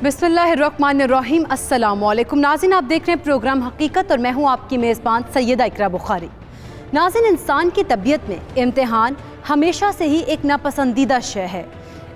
बिस्मिल्लाहिर्रहमानिर्रहीम। अस्सलामुअलैकुम नाज़रीन, आप देख रहे हैं प्रोग्राम हकीकत और मैं हूं आपकी मेज़बान सैयदा इकरा बुखारी। नाज़रीन, इंसान की तबीयत में इम्तिहान हमेशा से ही एक नापसंदीदा शय है।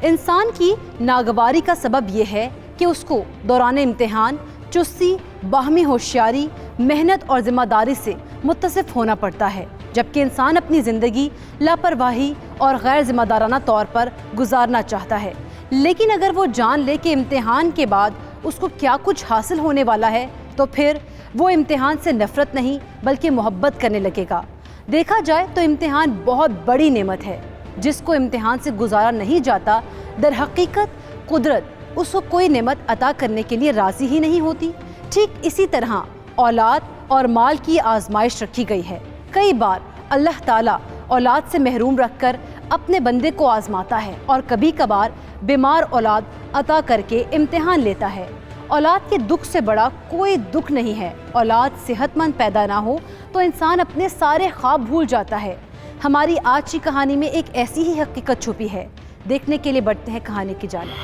इंसान की नागवारी का सबब यह है कि उसको दौरान इम्तिहान चुस्ती, बाहमी होशियारी, मेहनत और ज़िम्मेदारी से मुत्तसिफ होना पड़ता है, जबकि इंसान अपनी ज़िंदगी लापरवाही और गैर ज़िम्मेदाराना तौर पर गुजारना चाहता है। लेकिन अगर वो जान ले कि इम्तिहान के बाद उसको क्या कुछ हासिल होने वाला है, तो फिर वो इम्तिहान से नफ़रत नहीं बल्कि मोहब्बत करने लगेगा। देखा जाए तो इम्तिहान बहुत बड़ी नेमत है, जिसको इम्तिहान से गुजारा नहीं जाता। दर हकीकत कुदरत उसको कोई नेमत अता करने के लिए राज़ी ही नहीं होती। ठीक इसी तरह औलाद और माल की आजमाइश रखी गई है। कई बार अल्लाह ताला औलाद से महरूम रखकर अपने बंदे को आजमाता है और कभी कभार बीमार औलाद अता करके इम्तिहान लेता है। औलाद के दुख से बड़ा कोई दुख नहीं है। औलाद सेहतमंद पैदा ना हो तो इंसान अपने सारे ख्वाब भूल जाता है। हमारी आज की कहानी में एक ऐसी ही हकीकत छुपी है। देखने के लिए बढ़ते हैं कहानी की जानिब।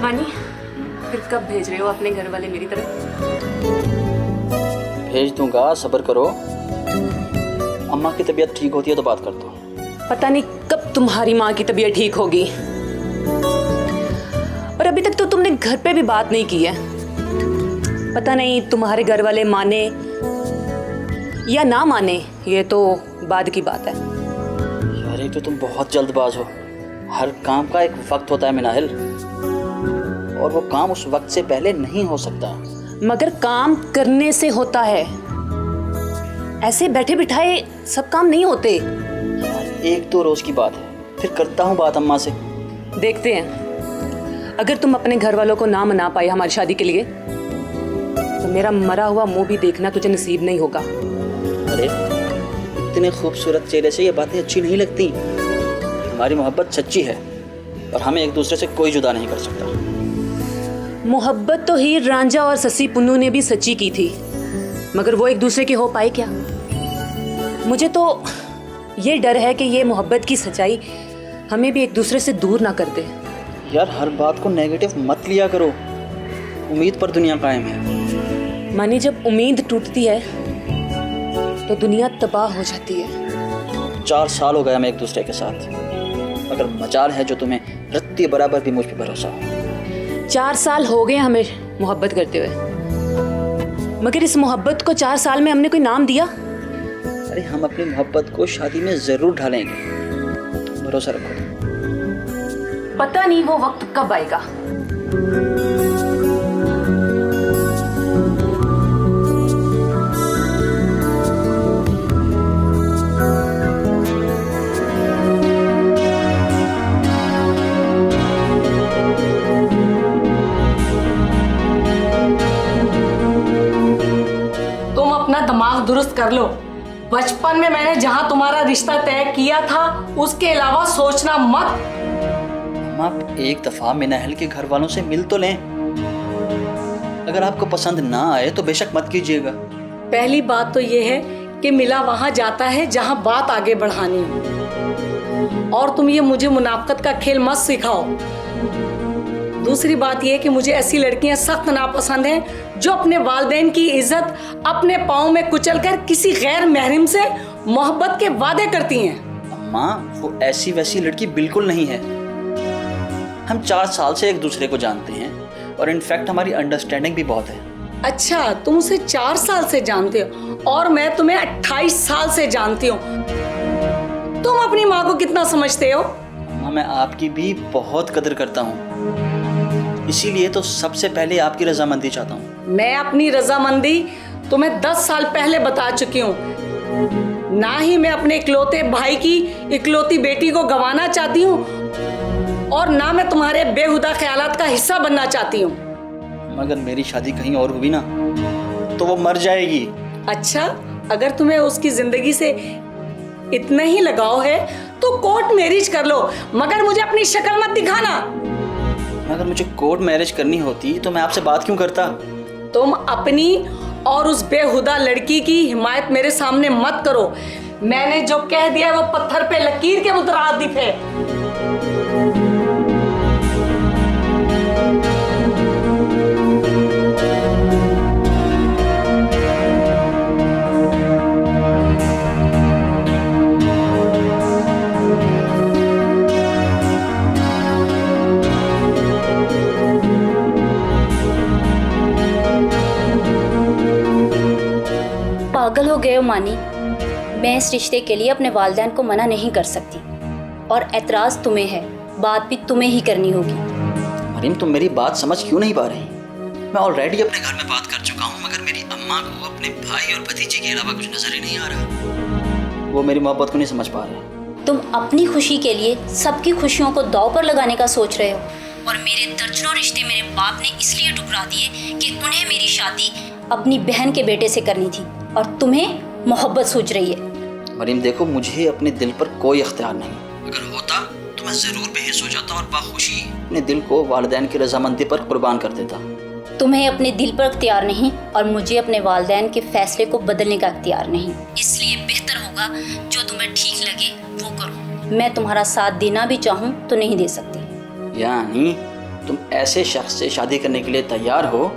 मानी, फिर कब भेज रहे हो अपने घर वाले मेरी तरफ? भेज दूंगा, सब्र करो। अम्मा की तबीयत ठीक होती है तो बात करता हूँ। पता नहीं कब तुम्हारी माँ की तबीयत ठीक होगी, और अभी तक तो तुमने घर पे भी बात नहीं की है। पता नहीं तुम्हारे घर वाले माने या ना माने, ये तो बाद की बात है। यार, एक तो तुम बहुत जल्दबाज हो। हर काम का एक वक्त होता है मिनाहिल, और वो काम उस वक्त से पहले नहीं हो सकता। मगर काम करने से होता है, ऐसे बैठे बिठाए सब काम नहीं होते। एक तो रोज की बात है, फिर करता हूँ बात अम्मा से। देखते हैं, अगर तुम अपने घर वालों को ना मना पाए हमारी शादी के लिए, तो मेरा मरा हुआ मुंह भी देखना तुझे नसीब नहीं होगा। अरे, इतने खूबसूरत चेहरे से ये बातें अच्छी नहीं लगती। हमारी मोहब्बत सच्ची है और हमें एक दूसरे से कोई जुदा नहीं कर सकता। मोहब्बत तो हीर रांझा और ससी पुन्नू ने भी सच्ची की थी, मगर वो एक दूसरे के हो पाए क्या? मुझे तो ये डर है कि ये मोहब्बत की सच्चाई हमें भी एक दूसरे से दूर ना कर दे। यार, हर बात को नेगेटिव मत लिया करो। उम्मीद पर दुनिया कायम है। मानी, जब उम्मीद टूटती है तो दुनिया तबाह हो जाती है। 4 साल हो गए हमें एक दूसरे के साथ, मगर मजाल है जो तुम्हें रत्ती बराबर भी मुझ पर भरोसा हो। 4 साल हो गए हमें मोहब्बत करते हुए, मगर इस मोहब्बत को 4 साल में हमने कोई नाम दिया? अरे, हम अपनी मोहब्बत को शादी में जरूर ढालेंगे, भरोसा रखो। पता नहीं वो वक्त कब आएगा। तुम अपना दिमाग दुरुस्त कर लो। बचपन में मैंने जहां तुम्हारा रिश्ता तय किया था, उसके अलावा सोचना मत। हम आप एक दफा मिनाहिल के घर वालों से मिल तो लें। अगर आपको पसंद ना आए तो बेशक मत कीजिएगा। पहली बात तो ये है कि मिला वहां जाता है जहां बात आगे बढ़ानी हो, और तुम ये मुझे मुनाफकत का खेल मत सिखाओ। दूसरी बात यह कि मुझे ऐसी लड़कियां सख्त नापसंद हैं जो अपने वालिदैन की इज्जत अपने पाँव में कुचलकर किसी गैर महरम से मोहब्बत के वादे करती हैं। अम्मा, वो ऐसी वैसी लड़की बिल्कुल नहीं है। हम 4 साल से एक दूसरे को जानते हैं और इनफैक्ट हमारी अंडरस्टैंडिंग भी बहुत है। अच्छा, तुम उसे 4 साल से जानते हो और मैं तुम्हें 28 साल से जानती हूँ। तुम अपनी माँ को कितना समझते हो? अम्मा, मैं आपकी भी बहुत कदर करता हूँ, इसीलिए तो सबसे पहले आपकी रजामंदी चाहता हूँ। मैं अपनी रजामंदी तुम्हें 10 साल पहले बता चुकी हूँ। ना ही मैं अपने इकलौते भाई की इकलौती बेटी को गंवाना चाहती हूँ, और ना मैं तुम्हारे बेहुदा ख्यालात का हिस्सा बनना चाहती हूँ। मगर मेरी शादी कहीं और हुई ना तो वो मर जाएगी। अच्छा, अगर तुम्हें उसकी जिंदगी से इतना ही लगाव है तो कोर्ट मैरिज कर लो, मगर मुझे अपनी शक्ल मत दिखाना। अगर मुझे कोर्ट मैरिज करनी होती तो मैं आपसे बात क्यों करता? तुम अपनी और उस बेहुदा लड़की की हिमायत मेरे सामने मत करो। मैंने जो कह दिया वो पत्थर पे लकीर के मुतरादिफ है। पागल हो गए हो मानी? मैं इस रिश्ते के लिए अपने वालिदैन को मना नहीं कर सकती और एतराज़ तुम्हें है, बात भी तुम्हें ही करनी होगी। मरीम, तुम मेरी बात समझ क्यों नहीं पा रही? मैं ऑलरेडी अपने घर में बात कर चुका हूँ, मगर मेरी अम्मा को अपने भाई और भतीजे के अलावा कुछ नजर ही नहीं आ रहा। वो मेरी मोहब्बत को नहीं समझ पा रहे। तुम अपनी खुशी के लिए सबकी खुशियों को दांव पर लगाने का सोच रहे हो और मेरे दर्जनों रिश्ते मेरे बाप ने इसलिए ठुकरा दिए कि उन्हें मेरी शादी अपनी बहन के बेटे से करनी थी और तुम्हें मोहब्बत सूझ रही है। मरीम देखो, मुझे अपने दिल पर कोई इख्तियार नहीं। अगर होता तो मैं ज़रूर बेहिस हो जाता और बाखुशी अपने दिल को वालिदैन की रजामंदी पर कुर्बान कर देता। तुम्हें अपने दिल पर इख्तियार नहीं और मुझे अपने वालिदैन के फैसले को बदलने का इख्तियार नहीं, इसलिए बेहतर होगा जो तुम्हें ठीक लगे वो करो। मैं तुम्हारा साथ देना भी चाहूँ तो नहीं दे सकती। यानी तुम ऐसे शख्स से शादी करने के लिए तैयार हो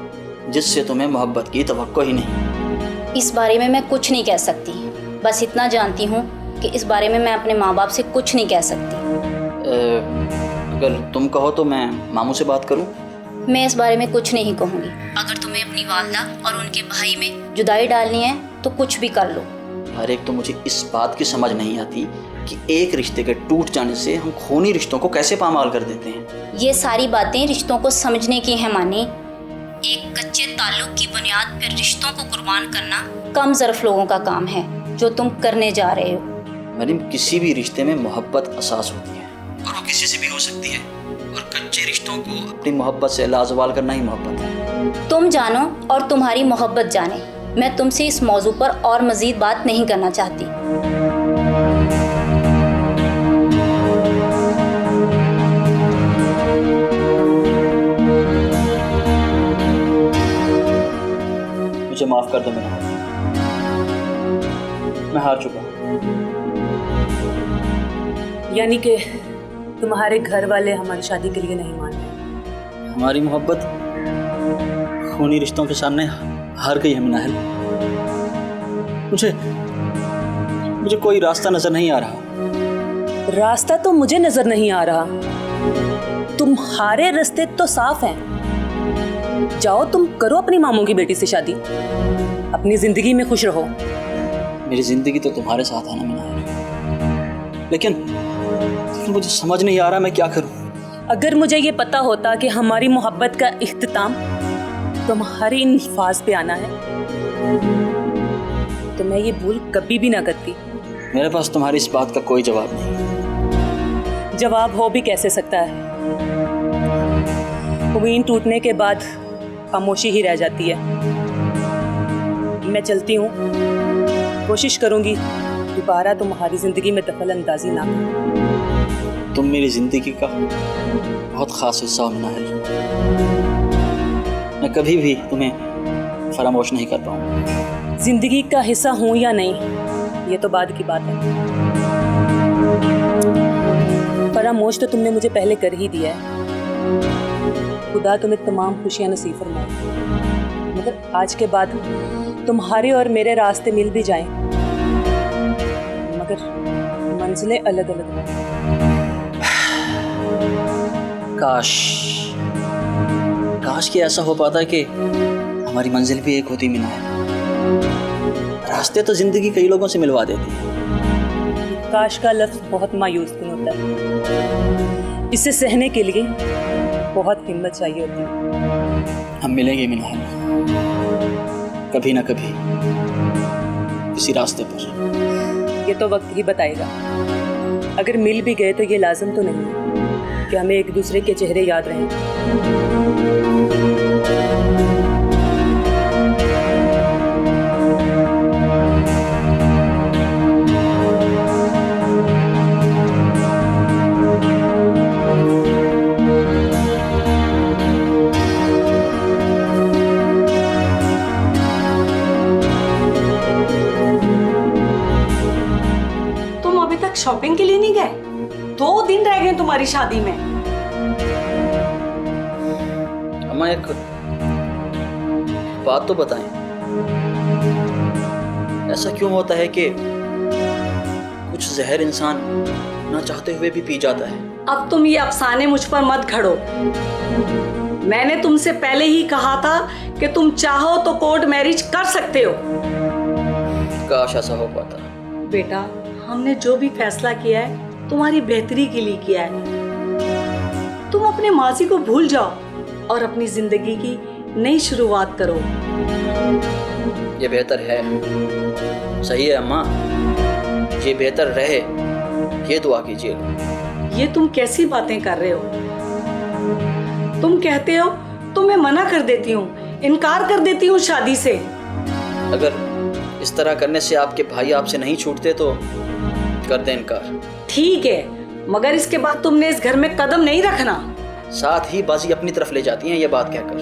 जिससे तुम्हें मोहब्बत की तवक्को ही नहीं? इस बारे में मैं कुछ नहीं कह सकती, बस इतना जानती हूँ कि इस बारे में मैं अपने माँ बाप से कुछ नहीं कह सकती। अगर तुम कहो तो मैं मामू से बात करूँ? मैं इस बारे में कुछ नहीं कहूँगी। अगर तुम्हें अपनी वालदा और उनके भाई में जुदाई डालनी है तो कुछ भी कर लो। हर एक तो मुझे इस बात की समझ नहीं आती कि एक रिश्ते के टूट जाने से हम खूनी रिश्तों को कैसे पामाल कर देते हैं। ये सारी बातें रिश्तों को समझने की हैं मानी। एक कच्चे ताल्लुक की बुनियाद पर रिश्तों को कुर्बान करना कम ज़रफ़ लोगों का काम है, जो तुम करने जा रहे हो। मरीम, किसी भी रिश्ते में मोहब्बत असास होती है और वो किसी से भी हो सकती है, और कच्चे रिश्तों को अपनी मोहब्बत से लाजवाल करना ही मोहब्बत है। तुम जानो और तुम्हारी मोहब्बत जाने। मैं तुमसे इस मौजू पर और मज़ीद बात नहीं करना चाहती। मुझे माफ कर दो मेरा, मैं हार चुका हूँ। यानी कि तुम्हारे घर वाले हमारी शादी के लिए नहीं मान रहे? हमारी मोहब्बत खूनी रिश्तों के सामने हार गई है मिनाहल। मुझे कोई रास्ता नजर नहीं आ रहा। रास्ता तो मुझे नजर नहीं आ रहा, तुम्हारे रास्ते तो साफ हैं। जाओ, तुम करो अपनी मामू की बेटी से शादी, अपनी जिंदगी में खुश रहो। मेरी जिंदगी तो तुम्हारे साथ है ना मिनाहल, लेकिन मुझे समझ नहीं आ रहा मैं क्या करूं। अगर मुझे ये पता होता कि हमारी मोहब्बत का इख्तिताम तुम्हारे इन अल्फाज पे आना है तो मैं ये भूल कभी भी ना करती। मेरे पास तुम्हारी इस बात का कोई जवाब नहीं। जवाब हो भी कैसे सकता है? उम्मीद टूटने के बाद खामोशी ही रह जाती है। मैं चलती हूँ, कोशिश करूँगी दोबारा तुम्हारी ज़िंदगी में दखल अंदाजी ना करूं। तुम मेरी ज़िंदगी का बहुत ख़ास हिस्सा हो मिनाहल। मैं कभी भी तुम्हें फरामोश नहीं कर पाऊंगा। ज़िंदगी का हिस्सा हूँ या नहीं ये तो बाद की बात है। फरामोश तो तुमने मुझे पहले कर ही दिया है। खुदा तुम्हें तमाम खुशियाँ नसीब फरमाए, मगर आज के बाद तुम्हारे और मेरे रास्ते मिल भी जाएं, मगर मंजिलें अलग अलग हों। काश कि ऐसा हो पाता कि हमारी मंजिल भी एक होती मिनाहल। रास्ते तो जिंदगी कई लोगों से मिलवा देती है। काश का लफ्ज़ बहुत मायूस कुन होता है, इसे सहने के लिए बहुत हिम्मत चाहिए होती है। हम मिलेंगे मिनाहल, कभी ना कभी किसी रास्ते पर। ये तो वक्त ही बताएगा। अगर मिल भी गए तो ये लाजम तो नहीं है कि हमें एक दूसरे के चेहरे याद रहें। शॉपिंग के लिए नहीं गए? 2 दिन रह गए तुम्हारी शादी में। अम्मा, एक बात तो बताएं, ऐसा क्यों होता है कि कुछ जहर इंसान ना चाहते हुए भी पी जाता है? अब तुम ये अफसाने मुझ पर मत घड़ो। मैंने तुमसे पहले ही कहा था कि तुम चाहो तो कोर्ट मैरिज कर सकते हो। काश ऐसा हो पाता। बेटा, हमने जो भी फैसला किया है तुम्हारी बेहतरी के लिए किया है। तुम अपने माजी को भूल जाओ और अपनी जिंदगी की नई शुरुआत करो। ये बेहतर है। सही है अम्मा, ये बेहतर रहे, ये दुआ कीजिए। ये तुम कैसी बातें कर रहे हो? तुम कहते हो तो मैं मना कर देती हूँ, इनकार कर देती हूँ शादी से। अगर इस तरह करने से आपके भाई आपसे नहीं छूटते तो कर दें इनकार। ठीक है, मगर इसके बाद तुमने इस घर में कदम नहीं रखना। साथ ही बाजी अपनी तरफ ले जाती हैं ये बात कहकर।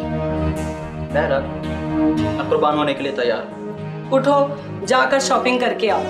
बहरहाल, अब कुर्बान होने के लिए तैयार। उठो, जाकर शॉपिंग करके आओ।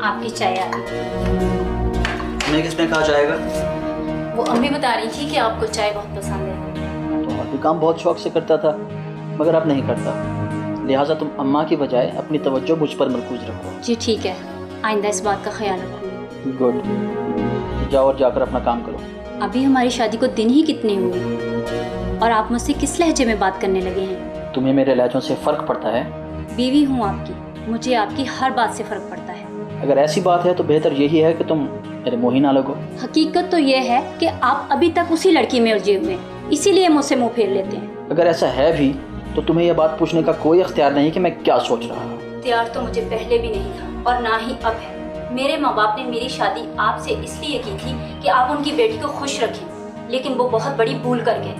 आपकी चाय आ गई। तुम्हें किसने कहा जाएगा? वो अम्मी बता रही थी कि आपको चाय बहुत पसंद है। तो और भी काम बहुत शौक से करता था, मगर अब नहीं करता। लिहाजा तुम अम्मा की बजाय अपनी तवज्जो मुझ पर मरकूज रखो। जी ठीक है, आइंदा इस बात का ख्याल रखूंगी। गुड, जाओ और जाकर अपना काम करो। अभी हमारी शादी को दिन ही कितने हुए और आप मुझसे किस लहजे में बात करने लगे हैं? तुम्हें मेरे लहजों से फ़र्क पड़ता है? बीवी हूँ आपकी, मुझे आपकी हर बात से फ़र्क पड़ता है। अगर ऐसी बात है तो बेहतर यही है कि तुम मेरे मुँह ही ना लगो। हकीकत तो ये है कि आप अभी तक उसी लड़की में उलझे हुए हैं, इसीलिए मुझसे मुँह फेर लेते हैं। अगर ऐसा है भी तो तुम्हें यह बात पूछने का कोई अख्तियार नहीं कि मैं क्या सोच रहा हूँ। इख्तियार तो मुझे पहले भी नहीं था और ना ही अब है। मेरे माँ बाप ने मेरी शादी आपसे इसलिए की थी कि आप उनकी बेटी को खुश रखें, लेकिन वो बहुत बड़ी भूल कर गए।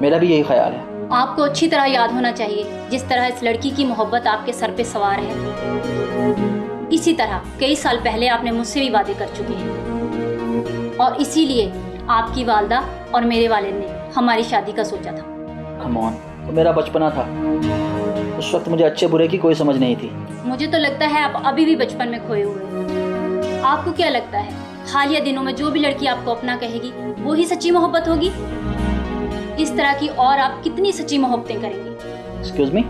मेरा भी यही ख्याल है। आपको अच्छी तरह याद होना चाहिए, जिस तरह इस लड़की की मोहब्बत आपके सर पे सवार है, इसी तरह कई साल पहले आपने मुझसे भी वादे कर चुके हैं और इसीलिए आपकी वालदा और मेरे वालिद ने हमारी शादी का सोचा था। कम ऑन, तो मेरा बचपना था, उस वक्त मुझे अच्छे बुरे की कोई समझ नहीं थी। मुझे तो लगता है आप अभी भी बचपन में खोए हुए हैं। आपको क्या लगता है हालिया दिनों में जो भी लड़की आपको अपना कहेगी वो ही सच्ची मोहब्बत होगी? इस तरह की और आप कितनी सच्ची मोहब्बतें करेंगे? एक्सक्यूज मी,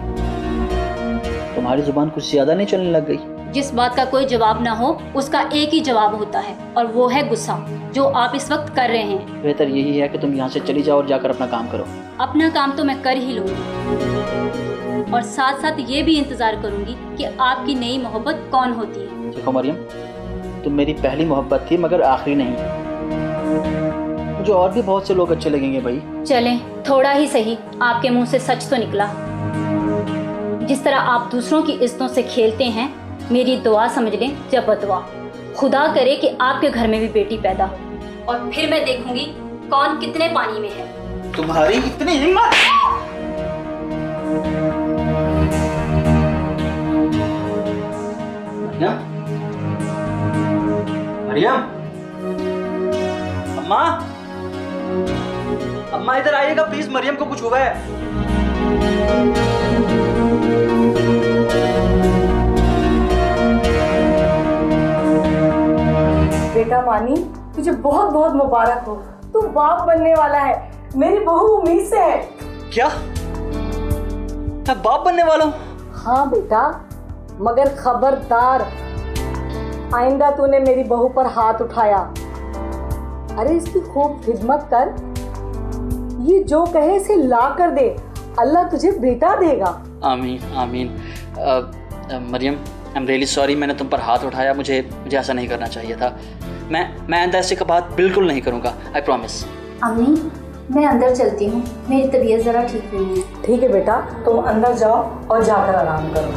तुम्हारी जुबान कुछ ज्यादा नहीं चलने लग गई? जिस बात का कोई जवाब ना हो उसका एक ही जवाब होता है और वो है गुस्सा, जो आप इस वक्त कर रहे हैं। बेहतर यही है कि तुम यहाँ से चली जाओ और जाकर अपना काम करो। अपना काम तो मैं कर ही लूंगी और साथ साथ ये भी इंतजार करूंगी कि आपकी नई मोहब्बत कौन होती है। देखो मरियम, तुम मेरी पहली मोहब्बत थी मगर आखिरी नहीं। मुझे और भी बहुत से लोग अच्छे लगेंगे भाई। चलें, थोड़ा ही सही आपके मुंह से सच तो निकला। जिस तरह आप दूसरों की इज्जतों से खेलते हैं, मेरी दुआ समझ लें जब बदुआ। खुदा करे कि आपके घर में भी बेटी पैदा हो और फिर मैं देखूंगी कौन कितने पानी में है। तुम्हारी इतनी हिम्मत! मरियम, अम्मा, अम्मा इधर आइएगा प्लीज, मरियम को कुछ हुआ है। बेटा वानी, तुझे बहुत बहुत मुबारक हो, तू बाप बनने वाला है। मेरी बहू उम्मीद से है। क्या मैं बाप बनने वाला हूँ? हाँ बेटा, मगर खबरदार, आइंदा तूने मेरी बहू पर हाथ उठाया। अरे इसकी खूब खिदमत कर, ये जो कहे इसे ला कर दे, अल्लाह तुझे बेटा देगा। आमीन आमीन। Mariam, I am really sorry, मैंने तुम पर हाथ उठाया। मुझे ऐसा नहीं करना चाहिए था। मैं आइंदा ऐसे का बात बिल्कुल नहीं करूँगा, आई प्रॉमिस। अम्मी, मैं अंदर चलती हूँ, मेरी तबीयत ज़रा ठीक नहीं है। ठीक है बेटा, तुम अंदर जाओ और जाकर आराम करो।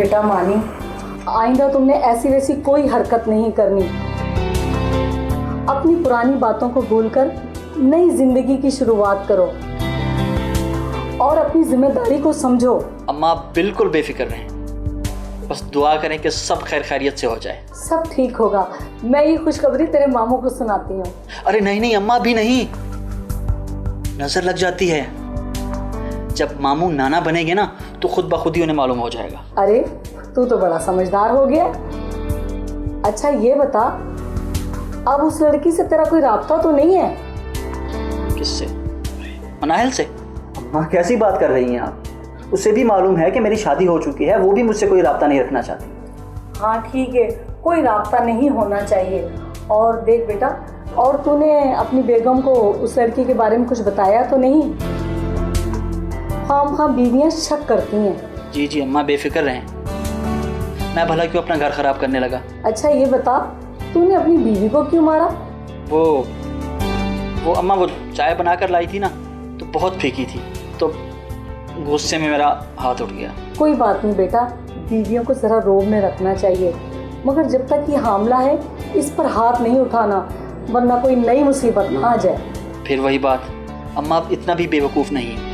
बेटा मानी, आइंदा तुमने ऐसी वैसी कोई हरकत नहीं करनी। अपनी पुरानी बातों को भूलकर नई जिंदगी की शुरुआत करो और अपनी जिम्मेदारी को समझो। अम्मा आप बिल्कुल बेफिक्र रहें, बस दुआ करें कि सब खैर खैरियत से हो जाए। सब ठीक होगा। मैं ये खुशखबरी तेरे मामू को सुनाती हूँ। अरे नहीं नहीं अम्मा, अभी नहीं, नजर लग जाती है। जब मामू नाना बनेंगे ना तो खुद ब खुद ही उन्हें मालूम हो जाएगा। अरे तू तो बड़ा समझदार हो गया। अच्छा ये बता, अब उस लड़की से तेरा कोई राब्ता तो नहीं है? किससे? मनाहिल से? अम्मा कैसी बात कर रही हैं आप? उसे भी मालूम है कि मेरी शादी हो चुकी है, वो भी मुझसे कोई राब्ता नहीं रखना चाहती। हाँ ठीक है, कोई राब्ता नहीं होना चाहिए। और देख बेटा, और तूने अपनी बेगम को उस लड़की के बारे में कुछ बताया तो नहीं? हाँ बीवियाँ शक करती हैं। जी जी अम्मा बेफिक्र रहें, मैं भला क्यों अपना घर खराब करने लगा। अच्छा ये बता, तूने अपनी बीवी को क्यों मारा? वो अम्मा वो चाय बना कर लाई थी ना, तो बहुत फीकी थी, तो गुस्से में मेरा हाथ उठ गया। कोई बात नहीं बेटा, बीवियों को ज़रा रोब में रखना चाहिए, मगर जब तक ये हामला है इस पर हाथ नहीं उठाना, वरना कोई नई मुसीबत ना आ जाए। फिर वही बात, अम्मा आप इतना भी बेवकूफ़ नहीं है।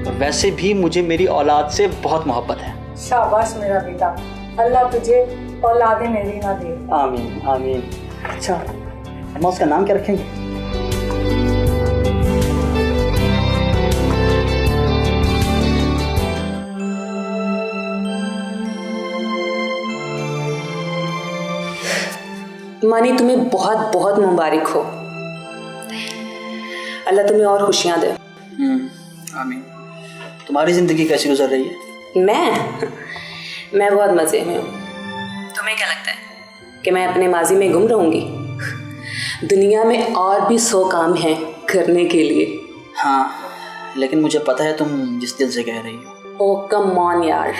और वैसे भी मुझे मेरी औलाद से बहुत मोहब्बत है। शाबाश मेरा बेटा, अल्लाह तुझे औलादे मेरी ना दे। आमीन आमीन। अच्छा अम्मा उसका नाम क्या रखेंगे? मानी तुम्हें बहुत बहुत मुबारक हो, अल्लाह तुम्हें और खुशियाँ दे। आमीन। तुम्हारी ज़िंदगी कैसी गुजर रही है? मैं बहुत मज़े में हूँ। तुम्हें क्या लगता है कि मैं अपने माजी में गुम रहूँगी? दुनिया में और भी 100 काम हैं करने के लिए। हाँ लेकिन मुझे पता है तुम जिस दिल से कह रही हो। ओह कम ऑन यार,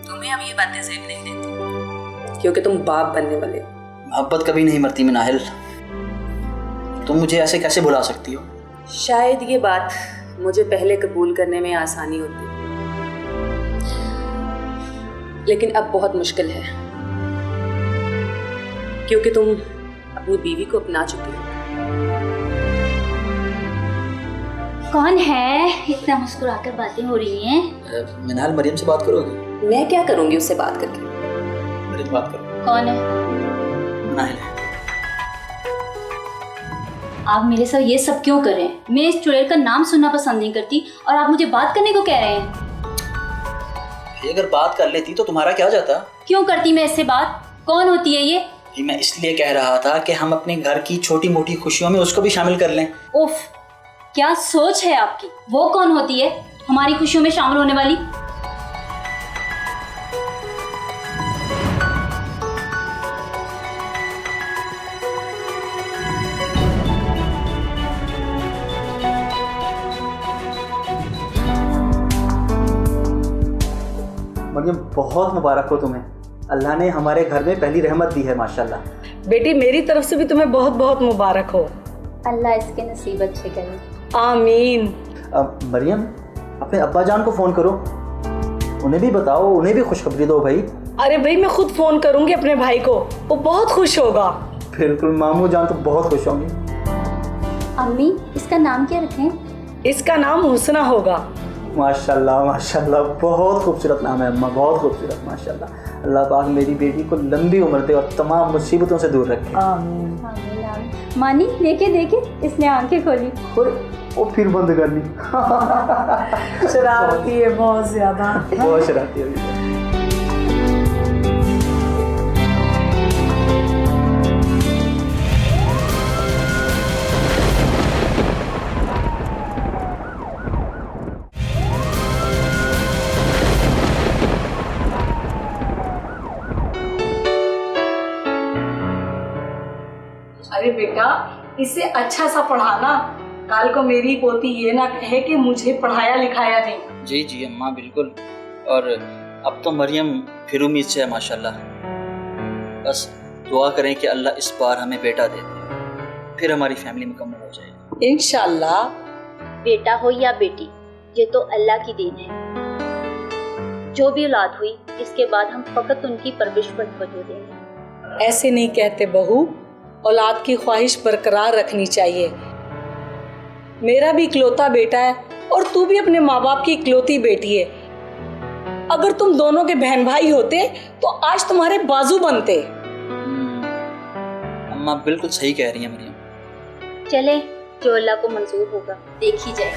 तुम्हें अब ये बातें ज़ेब नहीं देती क्योंकि तुम बाप बनने वाले हो। मोहब्बत कभी नहीं मरती मनाहिल, तुम मुझे ऐसे कैसे भुला सकती हो? शायद ये बात मुझे पहले कबूल करने में आसानी होती, लेकिन अब बहुत मुश्किल है क्योंकि तुम अपनी बीवी को अपना चुकी हो। कौन है? इतना मुस्कुराकर बातें हो रही हैं। मनाहिल मरियम से बात करोगी? मैं क्या करूंगी उससे बात करके? मेरे से बात करो। कौन है? मनाहिल है। आप मेरे साथ ये सब क्यों कर रहे हैं? मैं इस चुड़ैल का नाम सुनना पसंद नहीं करती और आप मुझे बात करने को कह रहे हैं। अगर बात कर लेती तो तुम्हारा क्या जाता? क्यों करती मैं इससे बात? कौन होती है ये? मैं इसलिए कह रहा था कि हम अपने घर की छोटी मोटी खुशियों में उसको भी शामिल कर लें। उफ, क्या सोच है आपकी? वो कौन होती है हमारी खुशियों में शामिल होने वाली? मरियम बहुत मुबारक हो तुम्हें, अल्लाह ने हमारे घर में पहली रहमत दी है माशाल्लाह। बेटी मेरी तरफ से भी तुम्हें बहुत बहुत मुबारक हो। अल्लाह इसके नसीब अच्छे करे। आमीन। मरियम अपने अब्बा जान को फ़ोन करो, उन्हें भी बताओ, उन्हें भी खुशखबरी दो भाई। अरे भाई मैं खुद फोन करूंगी अपने भाई को, वो बहुत खुश होगा। बिल्कुल, मामू जान तो बहुत खुश होंगे। अम्मी इसका नाम क्या रखें? इसका नाम हुस्ना होगा। माशाल्लाह माशाल्लाह, बहुत खूबसूरत नाम है अम्मा, बहुत खूबसूरत माशाल्लाह। अल्लाह पाक मेरी बेटी को लंबी उम्र दे और तमाम मुसीबतों से दूर रखे। आमीन। मानी देखे देखे इसने आंखें खोली। वो फिर बंद कर ली। शरारती है बहुत ज्यादा। बहुत शरारती है। अरे बेटा इसे अच्छा सा पढ़ाना, कल को मेरी पोती ये ना कहे कि मुझे पढ़ाया लिखाया नहीं। जी जी अम्मा बिल्कुल। और अब तो मरियम फिर उम्मीद से है माशाल्लाह। बस दुआ करें कि अल्लाह इस बार हमें बेटा दे दे, फिर हमारी फैमिली मुकम्मल हो जाएगी इंशाल्लाह। बेटा हो या बेटी, ये तो अल्लाह की देन है। जो भी औलाद हुई इसके बाद हम फकत उनकी परवरिश पर तवज्जो देंगे। ऐसे नहीं कहते बहू, औलाद की ख्वाहिश बरकरार रखनी चाहिए। मेरा भी इकलौता बेटा है और तू भी अपने माँ बाप की इकलौती बेटी है। अगर तुम दोनों के बहन भाई होते तो आज तुम्हारे बाजू बनते। अम्मा बिल्कुल सही कह रही हैं मरियम। चले, जो अल्लाह को मंजूर होगा देखी जाए।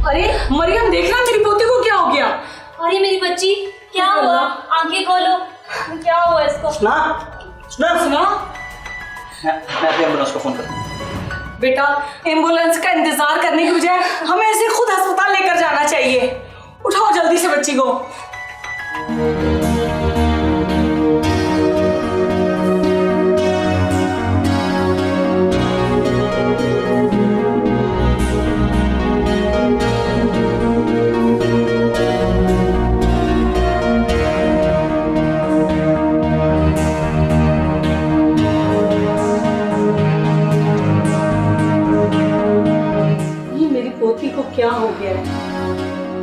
अरे मरियम, देखना मेरी पोती को क्या हो गया। अरे मेरी बच्ची, क्या हुआ? आंखें खोलो, क्या हुआ इसको? सुना सुना सुना मैं अभी एम्बुलेंस को फोन करूँ। बेटा, एम्बुलेंस का इंतजार करने की बजाय हमें ऐसे खुद अस्पताल लेकर जाना चाहिए। उठाओ जल्दी से बच्ची को। मेरी पोती को क्या हो गया है?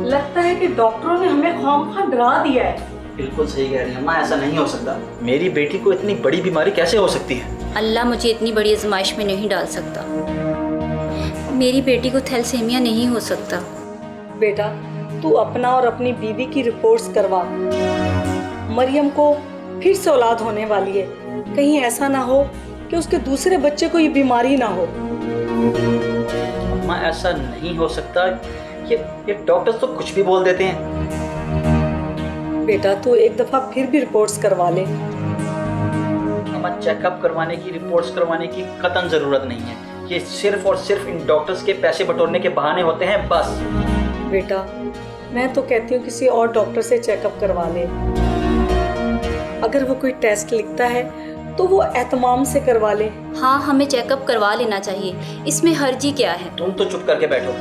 लगता है कि डॉक्टरों ने हमें खामखा डरा दिया है। बिल्कुल सही कह रही हैं अम्मा, ऐसा नहीं हो सकता। मेरी बेटी को इतनी बड़ी बीमारी कैसे हो सकती है? अल्लाह मुझे इतनी बड़ी आजमाइश में नहीं डाल सकता। मेरी बेटी को थैलेसीमिया नहीं हो सकता। बेटा, तू अपना और अपनी बीवी की रिपोर्ट्स करवा। मरियम को फिर से औलाद होने वाली है। कहीं ऐसा ना हो कि उसके दूसरे बच्चे को ये बीमारी ना हो। अम्मा ऐसा नहीं हो सकता। ये डॉक्टर्स तो कुछ भी बोल देते हैं। बेटा, तू एक दफा फिर भी रिपोर्ट्स करवा ले। अम्मा चेकअप करवाने की, रिपोर्ट्स करवाने की कतई ज़रूरत नहीं है। ये सिर्फ और सिर्फ इन डॉक्टर्स के पैसे बटोरने के बहाने होते हैं, बस। बेटा, मैं तो कहती हूँ किसी और डॉक्टर से चेकअप करवा ले। अगर वो कोई टेस्ट लिखता है तो वो एहतमाम से करवा ले। हाँ, हमें चेकअप करवा लेना चाहिए, इसमें हर्जी क्या है? तुम तो चुप करके बैठो।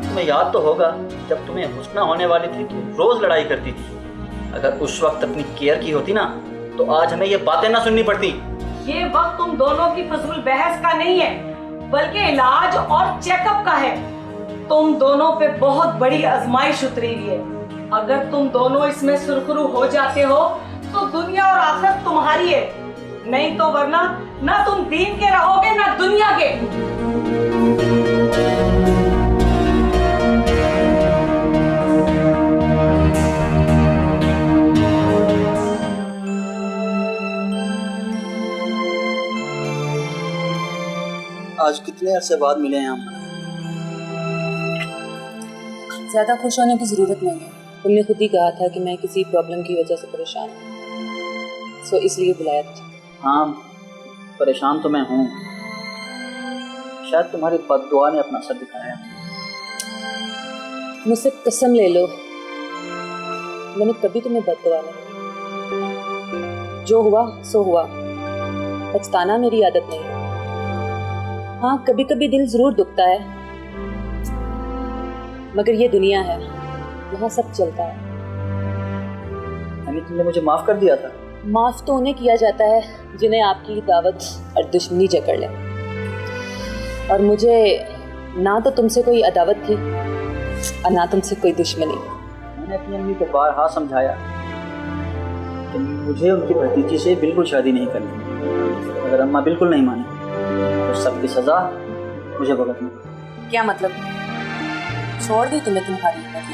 तुम्हें याद तो होगा जब तुम्हें हुस्ना होने वाली थी तो रोज लड़ाई करती थी। अगर उस वक्त अपनी केयर की होती ना तो आज हमें ये बातें ना सुननी पड़ती। ये वक्त तुम दोनों की फजूल बहस का नहीं है, बल्कि इलाज और चेकअप का है। तुम दोनों पे बहुत बड़ी आजमाइश उतरी हुई है। अगर तुम दोनों इसमें सुरखरू हो जाते हो तो दुनिया और आखिरत तुम्हारी है, नहीं तो वरना ना तुम दीन के रहोगे ना दुनिया के। आज कितने अरसे बाद मिले हैं हम। ज़्यादा खुश होने की ज़रूरत नहीं है। तुमने खुद ही कहा था कि मैं किसी प्रॉब्लम की वजह से परेशान हूँ, सो इसलिए बुलाया था। हाँ, परेशान तो मैं हूँ। शायद तुम्हारी बद्दुआ ने अपना असर दिखाया। मुझसे कसम ले लो, मैंने कभी तुम्हें बद्दुआ नहीं। जो हुआ सो हुआ, पछताना मेरी आदत नहीं है। हाँ, कभी कभी दिल जरूर दुखता है, मगर ये दुनिया है, यहाँ सब चलता है। यानी तुमने मुझे माफ कर दिया था? माफ तो उन्हें किया जाता है जिन्हें आपकी दावत और दुश्मनी जकड़ ले। और मुझे ना तो तुमसे कोई अदावत थी और ना तुमसे कोई दुश्मनी। मैंने अपनी अम्मी को बारहा समझाया कि मुझे उनकी भतीजी से बिल्कुल शादी नहीं करनी। अगर अम्मा बिल्कुल नहीं मानी तो सबकी सजा मुझे भुगतनी। क्या मतलब? छोड़ दी तुम्हें तुम्हारी मर्जी?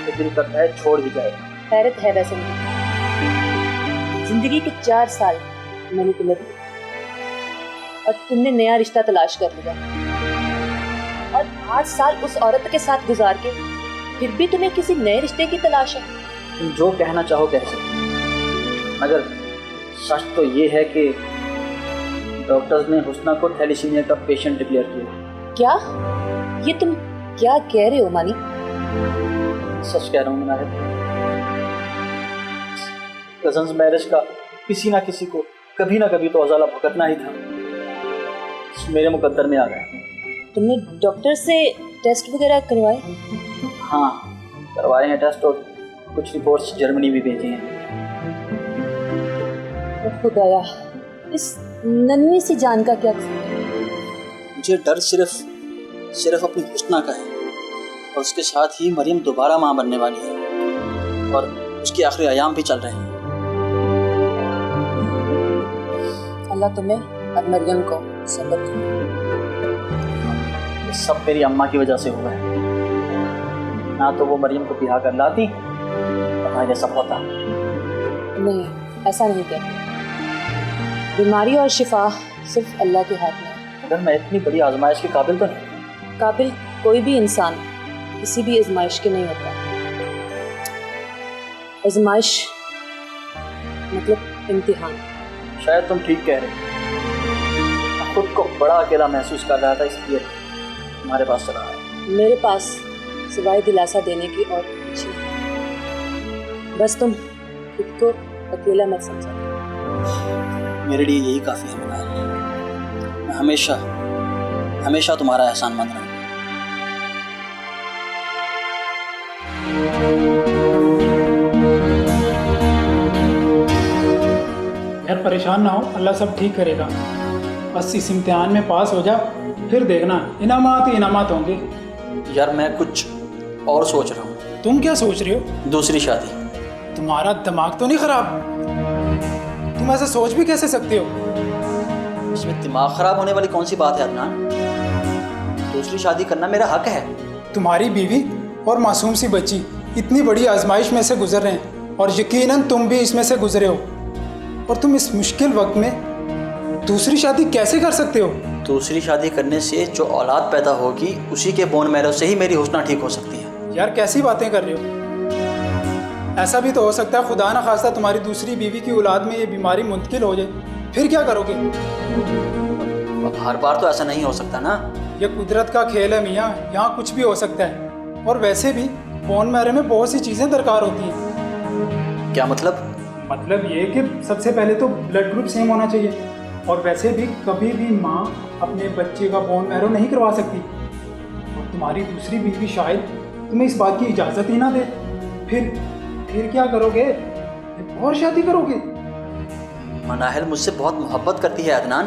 तो दिल करता है छोड़ ही जाए। हैरत है वैसे मुझे, जिंदगी के 4 साल मैंने तुम्हें दिए और तुमने नया रिश्ता तलाश कर लिया, और 8 साल उस औरत के साथ गुजार के फिर भी तुम्हें किसी नए रिश्ते की तलाश है। तुम जो कहना चाहो कह सकते, मगर सच तो ये है कि डॉक्टर्स ने हुस्ना को थैलेसीमिया का पेशेंट डिक्लेयर किया। क्या? ये तुम क्या कह रहे हो मानी? सच कह रहा हूँ मुनाहिद। कजन्स मैरिज का किसी ना किसी को कभी ना कभी तो अजाला भुगतना ही था। मेरे मुकद्दर में आ गया। तुमने डॉक्टर से टेस्ट वगैरह करवाए? हाँ, करवाए हैं टेस्ट और कुछ रिपोर्ट्स जर्मनी भी भेजी हैं। खुदाया, इस नन्ही सी जान का क्या कसूर? मुझे डर सिर्फ अपनी हुस्ना का है और उसके साथ ही मरियम दोबारा माँ बनने वाली है और उसके आखिरी अयाम भी चल रहे हैं। अल्लाह तुम्हें और मरियम को सब्र दे। ये सब मेरी अम्मा की वजह से हुआ है। ना तो वो मरियम को ब्याह कर लाती और ना ये सब होता। नहीं, ऐसा नहीं कहते। बीमारी और शिफा सिर्फ अल्लाह के हाथ में है। अगर मैं इतनी बड़ी आजमाइश के काबिल तो नहीं। काबिल कोई भी इंसान किसी भी आजमाइश के नहीं होता। आजमाइश मतलब इम्तिहान। शायद तुम ठीक कह रहे हो। मैं खुद को बड़ा अकेला महसूस कर रहा था, इसलिए तुम्हारे पास चला आया। मेरे पास सिवाय दिलासा देने की और कुछ नहीं। बस तुम खुद को अकेला मत समझो। मेरे लिए यही काफ़ी है मुनाहिल। मैं हमेशा हमेशा तुम्हारा एहसानमंद रहूँगा। यार परेशान ना हो, अल्लाह सब ठीक करेगा। बस इस इम्तिहान में पास हो जा, फिर देखना इनामात ही इनामात होंगे। यार मैं कुछ और सोच रहा हूँ। तुम क्या सोच रहे हो? दूसरी शादी। तुम्हारा दिमाग तो नहीं खराब? तुम ऐसा सोच भी कैसे सकते हो? इसमें दिमाग खराब होने वाली कौन सी बात है अदनान? दूसरी शादी करना मेरा हक है। तुम्हारी बीवी और मासूम सी बच्ची इतनी बड़ी आजमाइश में से गुजर रहे हैं और यकीनन तुम भी इसमें से गुजरे हो, और तुम इस मुश्किल वक्त में दूसरी शादी कैसे कर सकते हो? दूसरी शादी करने से जो औलाद पैदा होगी उसी के बोन मैरो से ही मेरी हुस्ना ठीक हो सकती है। यार कैसी बातें कर रहे हो? ऐसा भी तो हो सकता है खुदा न खास्ता तुम्हारी दूसरी बीवी की औलाद में ये बीमारी मुंतकिल हो जाए, फिर क्या करोगे? अब हर बार तो ऐसा नहीं हो सकता ना। ये कुदरत का खेल है मियाँ, यहाँ कुछ भी हो सकता है। और वैसे भी बोन मैरो में बहुत सी चीज़ें दरकार होती हैं। क्या मतलब? मतलब ये कि सबसे पहले तो ब्लड ग्रुप सेम होना चाहिए, और वैसे भी कभी भी माँ अपने बच्चे का बोन मैरो नहीं करवा सकती, और तुम्हारी दूसरी बीवी शायद तुम्हें इस बात की इजाज़त ही ना दे। फिर क्या करोगे? और शादी करोगे? मनाहिल मुझसे बहुत मोहब्बत करती है अदनान,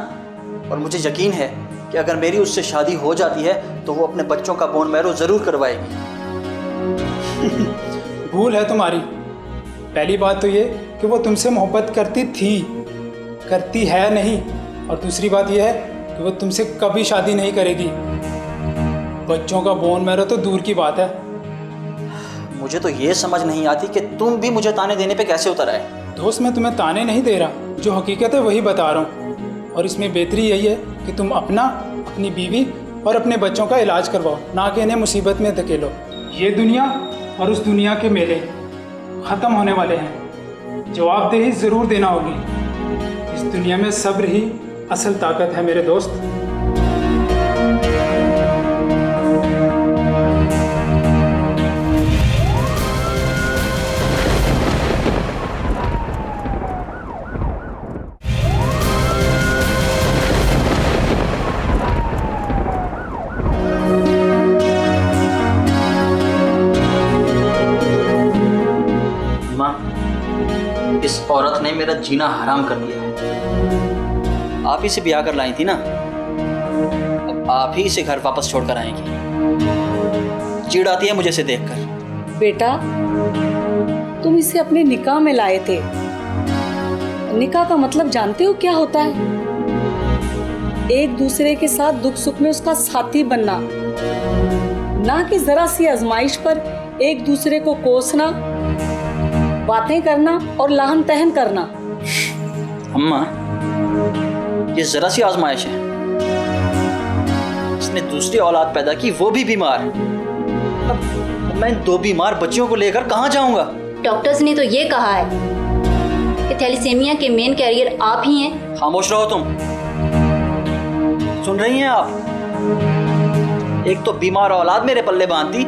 और मुझे यकीन है कि अगर मेरी उससे शादी हो जाती है तो वो अपने बच्चों का बोन मैरो ज़रूर करवाएगी। भूल है तुम्हारी। पहली बात तो ये कि वो तुमसे मोहब्बत करती है नहीं, और दूसरी बात ये है कि वो तुमसे कभी शादी नहीं करेगी। बच्चों का बोन मैरो तो दूर की बात है। मुझे तो ये समझ नहीं आती कि तुम भी मुझे ताने देने पे कैसे उतर आए। दोस्त मैं तुम्हें ताने नहीं दे रहा, जो हकीकत है वही बता रहा हूँ, और इसमें बेहतरी यही है कि तुम अपनी बीवी और अपने बच्चों का इलाज करवाओ, ना कि इन्हें मुसीबत में धकेलो। ये दुनिया और उस दुनिया के मेले ख़त्म होने वाले हैं, जवाबदेही ज़रूर देना होगी। इस दुनिया में सब्र ही असल ताकत है मेरे दोस्त। इस औरत ने मेरा जीना हराम कर दिया है। आप ही से ब्याह कर लाई थी ना, अब आप ही इसे घर वापस छोड़कर आएंगी। चिढ़ आती है मुझे इसे देखकर। बेटा, तुम इसे अपने निकाह में लाए थे। निकाह का मतलब जानते हो क्या होता है? एक दूसरे के साथ दुख सुख में उसका साथी बनना, ना कि जरा सी आजमाइश पर एक दूसरे को कोसना, बातें करना और लाहन तहन करना। अम्मा, ये जरा सी आजमाइश है। इसने दूसरी औलाद पैदा की, वो भी बीमार। अब मैं इन 2 बीमार बच्चियों को लेकर कहाँ जाऊंगा? डॉक्टर्स ने तो ये कहा है कि थैलीसीमिया के मेन कैरियर आप ही हैं। खामोश रहो तुम। सुन रही हैं आप? एक तो बीमार औलाद मेरे पल्ले बांधती,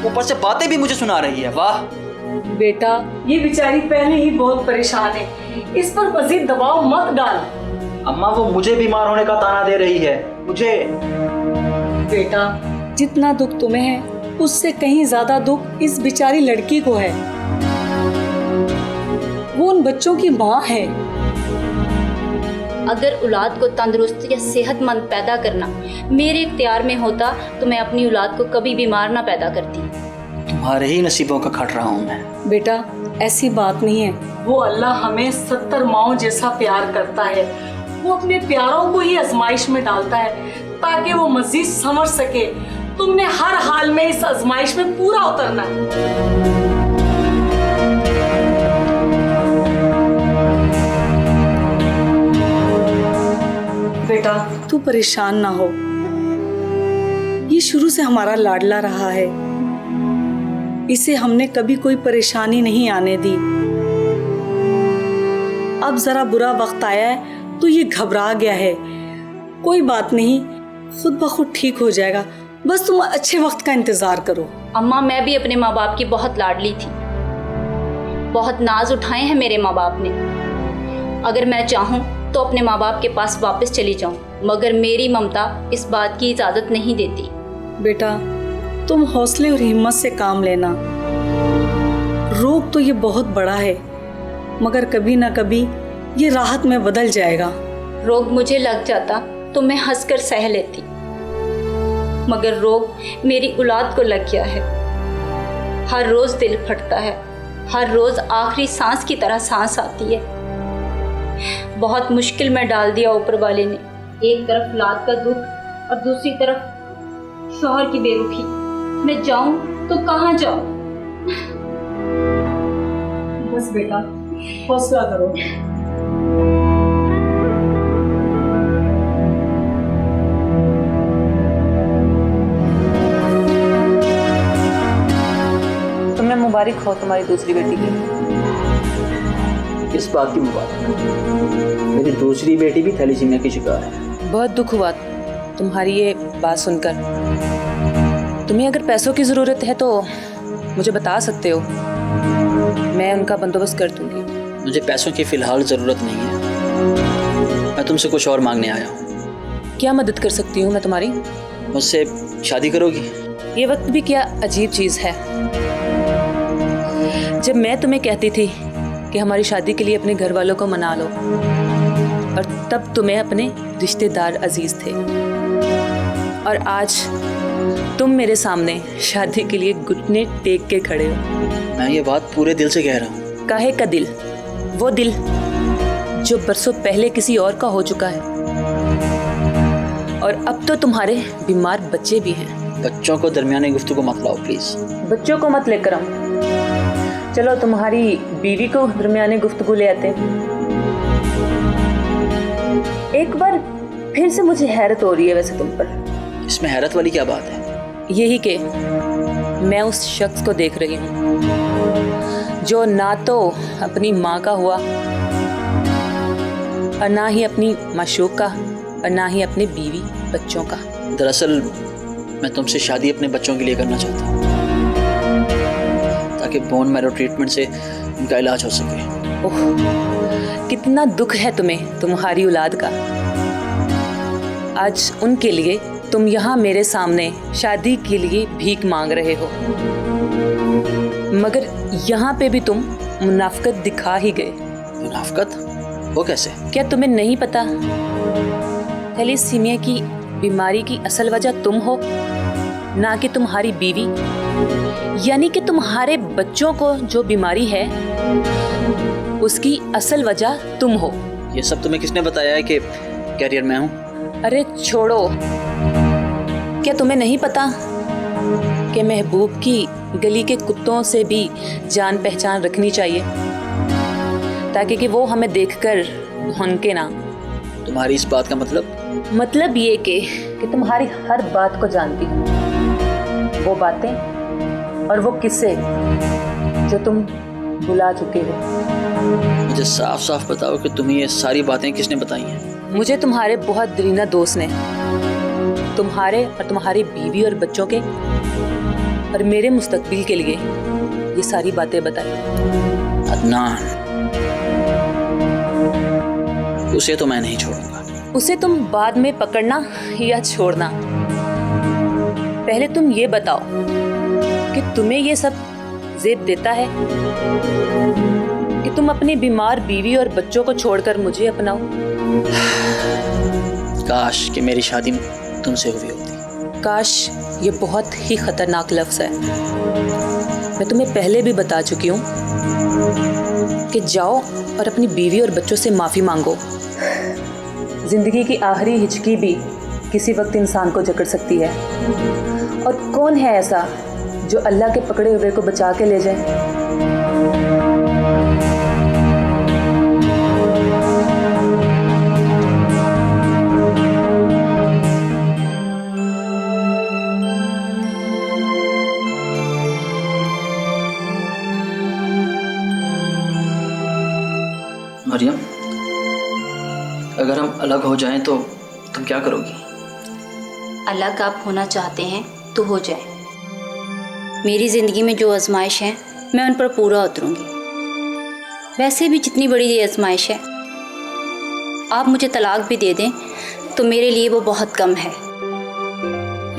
ऊपर से बातें भी मुझे सुना रही है। वाह बेटा, ये बेचारी पहले ही बहुत परेशान है, इस पर मजीद दबाव मत डाल। अम्मा, वो मुझे बीमार होने का ताना दे रही है, मुझे। बेटा, जितना दुख तुम्हें है उससे कहीं ज्यादा दुख इस बेचारी लड़की को है। वो उन बच्चों की माँ है। अगर औलाद को तंदुरुस्त या सेहतमंद पैदा करना मेरे इख्तियार में होता तो मैं अपनी औलाद को कभी बीमार ना पैदा करती। तुम्हारे ही नसीबों का खट रहा हूँ मैं। बेटा ऐसी बात नहीं है, वो अल्लाह हमें 70 माओं जैसा प्यार करता है। वो अपने प्यारों को ही आजमाइश में डालता है ताकि वो मजीद समझ सके। तुमने हर हाल में इस आजमाइश में पूरा उतरना है। बेटा तू परेशान ना हो, ये शुरू से हमारा लाडला रहा है, इसे हमने कभी कोई परेशानी नहीं आने दी। अब जरा बुरा वक्त आया है तो ये घबरा गया है। कोई बात नहीं, खुद ब खुद ठीक हो जाएगा, बस तुम अच्छे वक्त का इंतजार करो। अम्मा मैं भी अपने माँ बाप की बहुत लाडली थी, बहुत नाज उठाए हैं मेरे माँ बाप ने। अगर मैं चाहूँ तो अपने माँ बाप के पास वापस चली जाऊँ, मगर मेरी ममता इस बात की इजाज़त नहीं देती। बेटा तुम हौसले और हिम्मत से काम लेना। रोग तो ये बहुत बड़ा है, मगर कभी ना कभी ये राहत में बदल जाएगा। रोग मुझे लग जाता तो मैं हंसकर सह लेती, मगर रोग मेरी औलाद को लग गया है। हर रोज दिल फटता है, हर रोज आखिरी सांस की तरह सांस आती है। बहुत मुश्किल में डाल दिया ऊपर वाले ने, एक तरफ औलाद का दुख और दूसरी तरफ शौहर की बेरुखी। मैं जाऊं तो कहाँ जाऊं? बस बेटा हौसला करो। तुम्हें मुबारक हो तुम्हारी दूसरी बेटी की। किस बात की मुबारक? मेरी दूसरी बेटी भी थैलीसीमिया की शिकार है। बहुत दुख हुआ तुम्हारी ये बात सुनकर। तुम्हें अगर पैसों की ज़रूरत है तो मुझे बता सकते हो, मैं उनका बंदोबस्त कर दूंगी। मुझे पैसों की फ़िलहाल ज़रूरत नहीं है, मैं तुमसे कुछ और मांगने आया हूँ। क्या मदद कर सकती हूँ मैं तुम्हारी? मुझसे शादी करोगी? ये वक्त भी क्या अजीब चीज़ है। जब मैं तुम्हें कहती थी कि हमारी शादी के लिए अपने घर वालों को मना लो, और तब तुम्हें अपने रिश्तेदार अजीज थे, और आज तुम मेरे सामने शादी के लिए घुटने टेक के खड़े हो। मैं ये बात पूरे दिल से कह रहा हूँ। काहे का दिल? वो दिल जो बरसों पहले किसी और का हो चुका है, और अब तो तुम्हारे बीमार बच्चे भी हैं। बच्चों को दरमियानी गुफ्तगू मत लाओ प्लीज़। बच्चों को मत लेकर आओ, चलो तुम्हारी बीवी को दरमियाने गुफ्तगू ले आते। एक बार फिर से मुझे हैरत हो रही है वैसे तुम पर। इसमें हैरत वाली क्या बात है? यही कि मैं उस शख्स को देख रही हूँ जो ना तो अपनी माँ का हुआ, और ना ही अपनी माशूक का, और ना ही अपने बीवी बच्चों का। दरअसल मैं तुमसे शादी अपने बच्चों के लिए करना चाहता हूँ, ताकि बोन मैरो ट्रीटमेंट से उनका इलाज हो सके। ओह, कितना दुख है तुम्हें तुम्हारी औलाद का। आज उनके लिए तुम यहाँ मेरे सामने शादी के लिए भीख मांग रहे हो, मगर यहाँ पे भी तुम मुनाफिकत दिखा ही गए। मुनाफिकत? वो कैसे? क्या तुम्हें नहीं पता थैलीसीमिया की बीमारी की असल वजह तुम हो, ना कि तुम्हारी बीवी। यानी कि तुम्हारे बच्चों को जो बीमारी है उसकी असल वजह तुम हो। ये सब तुम्हें किसने बताया है कि कैरियर में हूँ? अरे छोड़ो, क्या तुम्हें नहीं पता कि महबूब की गली के कुत्तों से भी जान पहचान रखनी चाहिए, ताकि कि वो हमें देखकर भौंके ना। तुम्हारी इस बात का मतलब ये कि तुम्हारी हर बात को जानती हूँ, वो बातें और वो किस्से जो तुम भुला चुके हो। मुझे साफ साफ बताओ कि तुम्हें ये सारी बातें किसने बताई हैं? मुझे तुम्हारे बहुत दरीना दोस्त ने तुम्हारे और तुम्हारी बीवी और बच्चों के और मेरे मुस्तकबिल के लिए ये सारी बातें बताई। अदनान, उसे तो मैं नहीं छोड़ूंगा। उसे तुम बाद में पकड़ना या छोड़ना, पहले तुम ये बताओ कि तुम्हें ये सब ज़ेद देता है। कि तुम अपनी बीमार बीवी और बच्चों को छोड़कर मुझे अपनाओ। काश कि मेरी शादी तुमसे हुई होती। काश ये बहुत ही खतरनाक लफ्ज़ है। मैं तुम्हें पहले भी बता चुकी हूँ कि जाओ और अपनी बीवी और बच्चों से माफ़ी मांगो। जिंदगी की आखिरी हिचकी भी किसी वक्त इंसान को जकड़ सकती है, और कौन है ऐसा जो अल्लाह के पकड़े हुए को बचा के ले जाए। मरियम, अगर हम अलग हो जाएं तो तुम क्या करोगी? अलग आप होना चाहते हैं तो हो जाए। मेरी ज़िंदगी में जो आजमाइश है मैं उन पर पूरा उतरूंगी। वैसे भी जितनी बड़ी ये आजमाइश है, आप मुझे तलाक भी दे दें तो मेरे लिए वो बहुत कम है।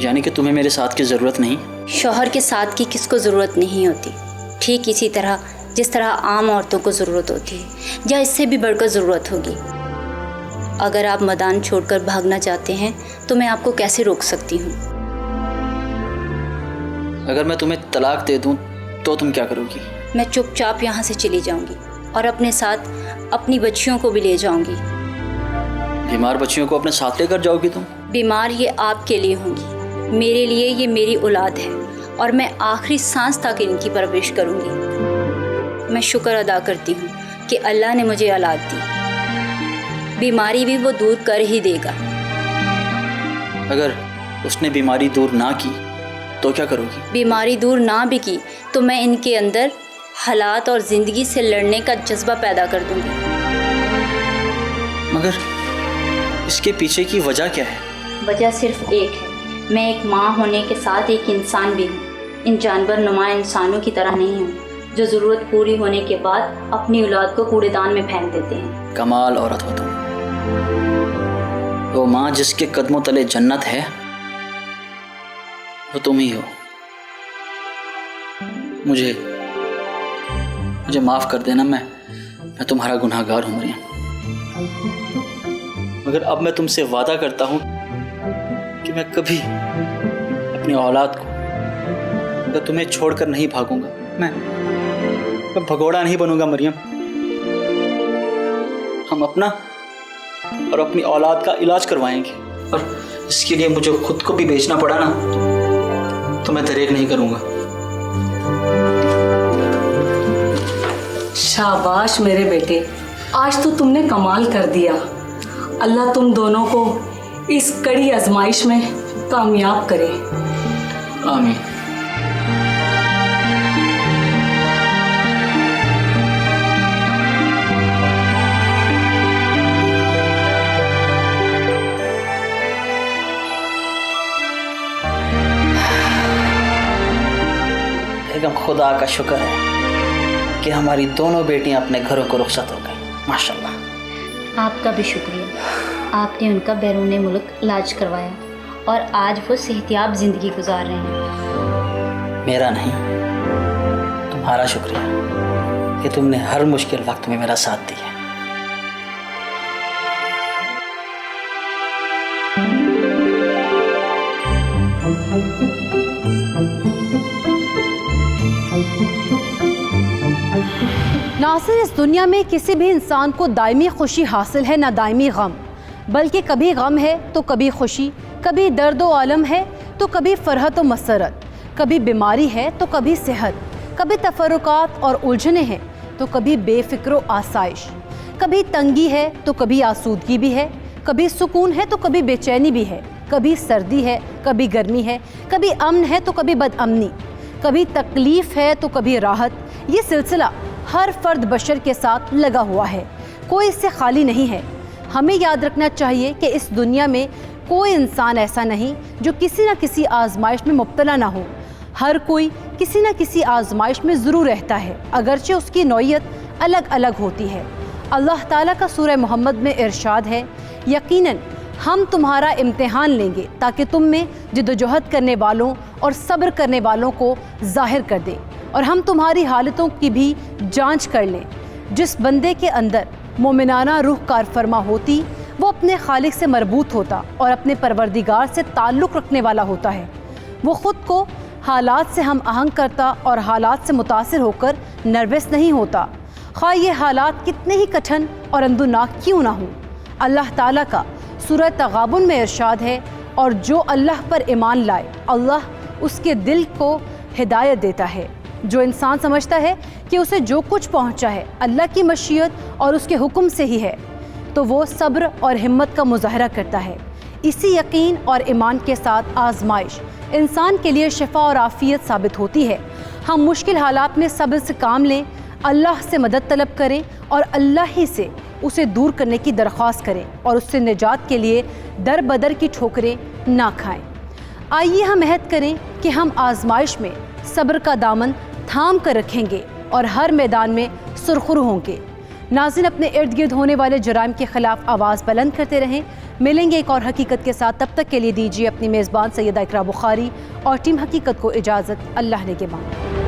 यानी कि तुम्हें मेरे साथ की ज़रूरत नहीं? शौहर के साथ की किसको ज़रूरत नहीं होती, ठीक इसी तरह जिस तरह आम औरतों को ज़रूरत होती है, या इससे भी बढ़कर ज़रूरत होगी। अगर आप मैदान छोड़कर भागना चाहते हैं तो मैं आपको कैसे रोक सकती हूँ? अगर मैं तुम्हें तलाक दे दूँ तो तुम क्या करोगी? मैं चुपचाप यहाँ से चली जाऊँगी और अपने साथ अपनी बच्चियों को भी ले जाऊँगी। बीमार बच्चियों को अपने साथ लेकर जाओगी तुम? बीमार ये आपके लिए होंगी, मेरे लिए ये मेरी औलाद है और मैं आखिरी सांस तक इनकी परवरिश करूँगी। मैं शुक्र अदा करती हूँ कि अल्लाह ने मुझे औलाद दी। बीमारी भी वो दूर कर ही देगा। अगर उसने बीमारी दूर ना की तो क्या करोगी? बीमारी दूर ना भी की तो मैं इनके अंदर हालात और ज़िंदगी से लड़ने का जज्बा पैदा कर दूँगी। मगर इसके पीछे की वजह क्या है? वजह सिर्फ एक है, मैं एक माँ होने के साथ एक इंसान भी हूँ। इन जानवर नुमा इंसानों की तरह नहीं हूँ जो ज़रूरत पूरी होने के बाद अपनी औलाद को कूड़ेदान में फेंक देते हैं। कमाल औरत हो तुम। वो माँ जिसके कदमों तले जन्नत है वो तुम ही हो। मुझे माफ़ कर देना, मैं तुम्हारा गुनहगार हूँ मरियम। मगर अब मैं तुमसे वादा करता हूँ कि मैं कभी अपनी औलाद को तुम्हें छोड़कर नहीं भागूंगा। मैं भगोड़ा नहीं बनूंगा मरियम। हम अपना और अपनी औलाद का इलाज करवाएंगे, और इसके लिए मुझे खुद को भी बेचना पड़ा ना तो मैं दरेक नहीं करूंगा। शाबाश मेरे बेटे, आज तो तुमने कमाल कर दिया। अल्लाह तुम दोनों को इस कड़ी आजमाइश में कामयाब करे। आमीन। खुदा का शुक्र है कि हमारी दोनों बेटियां अपने घरों को रुखसत हो गई। माशाल्लाह। आपका भी शुक्रिया, आपने उनका बैरून मुल्क इलाज करवाया और आज वो सेहतियाब ज़िंदगी गुजार रहे हैं। मेरा नहीं, तुम्हारा शुक्रिया कि तुमने हर मुश्किल वक्त में मेरा साथ दिया। नासिर, इस दुनिया में किसी भी इंसान को दायमी खुशी हासिल है ना दायमी गम, बल्कि कभी गम है तो कभी खुशी, कभी दर्द व आलम है तो कभी फरहत व मसरत, कभी बीमारी है तो कभी सेहत, कभी तफरुकात और उलझने हैं तो कभी बेफिक्र व आसाइश, कभी तंगी है तो कभी आसूदगी भी है, कभी सुकून है तो कभी बेचैनी भी है, कभी सर्दी है कभी गर्मी है, कभी अमन है तो कभी बदअमनी, कभी तकलीफ़ है तो कभी राहत। ये सिलसिला हर फर्द बशर के साथ लगा हुआ है, कोई इससे खाली नहीं है। हमें याद रखना चाहिए कि इस दुनिया में कोई इंसान ऐसा नहीं जो किसी न किसी आजमाइश में मुब्तला ना हो। हर कोई किसी न किसी आजमाइश में ज़रूर रहता है, अगरचे उसकी नौइयत अलग अलग होती है। अल्लाह ताला का सूरह मोहम्मद में इरशाद है, यकीनन हम तुम्हारा इम्तिहान लेंगे ताकि तुम में जिद्दोजहद करने वालों और सब्र करने वालों को ज़ाहिर कर दें, और हम तुम्हारी हालतों की भी जांच कर लें। जिस बंदे के अंदर मोमिनाना रूह कार फरमा होती वो अपने खालिक से मरबूत होता और अपने परवरदिगार से ताल्लुक़ रखने वाला होता है। वो ख़ुद को हालात से हम आहंग करता और हालात से मुतासिर होकर नर्वस नहीं होता, ख़्वाह ये हालात कितने ही कठिन और अंदुनाक क्यों ना हों। अल्लाह ताला का सूरह तगाबुन में इरशाद है, और जो अल्लाह पर ईमान लाए अल्लाह उसके दिल को हिदायत देता है। जो इंसान समझता है कि उसे जो कुछ पहुंचा है अल्लाह की मशीयत और उसके हुक्म से ही है, तो वो सब्र और हिम्मत का मुजाहरा करता है। इसी यकीन और ईमान के साथ आजमाइश इंसान के लिए शिफा और आफियत साबित होती है। हम मुश्किल हालात में सब्र से काम लें, अल्लाह से मदद तलब करें और अल्लाह ही से उसे दूर करने की दरख्वास्त करें और उससे निजात के लिए दर बदर की ठोकरें ना खाएं। आइए हम अहद करें कि हम आजमाइश में सब्र का दामन थाम कर रखेंगे और हर मैदान में सुरखरू होंगे। नाज़रीन, अपने इर्द गिर्द होने वाले जुराइम के ख़िलाफ़ आवाज़ बुलंद करते रहें। मिलेंगे एक और हकीकत के साथ, तब तक के लिए दीजिए अपनी मेज़बान सैयदा इकरा बुखारी और टीम हकीकत को इजाज़त। अल्लाह ने के बाद।